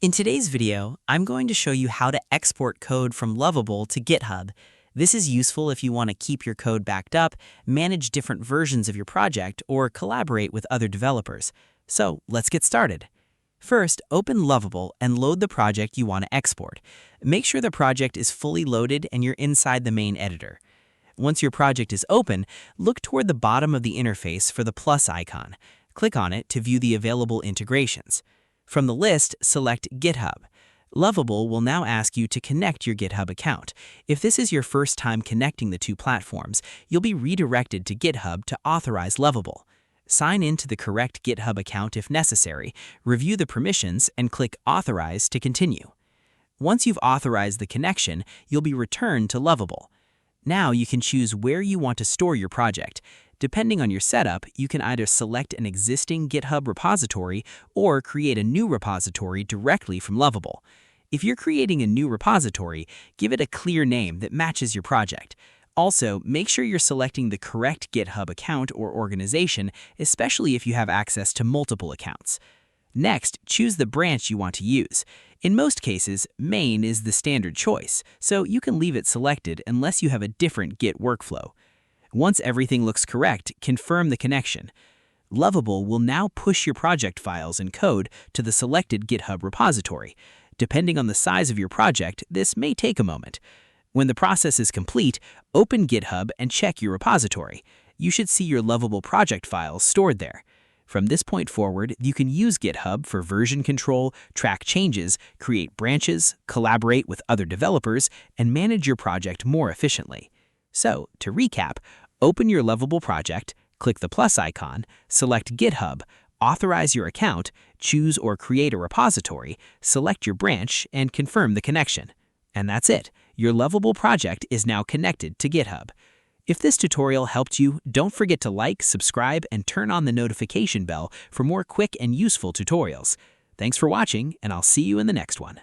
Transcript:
In today's video, I'm going to show you how to export code from Lovable to GitHub. This is useful if you want to keep your code backed up, manage different versions of your project, or collaborate with other developers. So let's get started. First, open Lovable and load the project you want to export. Make sure the project is fully loaded and you're inside the main editor. Once your project is open, look toward the bottom of the interface for the plus icon. Click on it to view the available integrations. From the list, select GitHub. Lovable will now ask you to connect your GitHub account. If this is your first time connecting the two platforms, you'll be redirected to GitHub to authorize Lovable. Sign in to the correct GitHub account if necessary, review the permissions, and click Authorize to continue. Once you've authorized the connection, you'll be returned to Lovable. Now you can choose where you want to store your project. Depending on your setup, you can either select an existing GitHub repository or create a new repository directly from Lovable. If you're creating a new repository, give it a clear name that matches your project. Also, make sure you're selecting the correct GitHub account or organization, especially if you have access to multiple accounts. Next, choose the branch you want to use. In most cases, main is the standard choice, so you can leave it selected unless you have a different Git workflow. Once everything looks correct, confirm the connection. Lovable will now push your project files and code to the selected GitHub repository. Depending on the size of your project, this may take a moment. When the process is complete, open GitHub and check your repository. You should see your Lovable project files stored there. From this point forward, you can use GitHub for version control, track changes, create branches, collaborate with other developers, and manage your project more efficiently. So, to recap, open your Lovable project, click the plus icon, select GitHub, authorize your account, choose or create a repository, select your branch, and confirm the connection. And that's it. Your Lovable project is now connected to GitHub. If this tutorial helped you, don't forget to like, subscribe, and turn on the notification bell for more quick and useful tutorials. Thanks for watching, and I'll see you in the next one.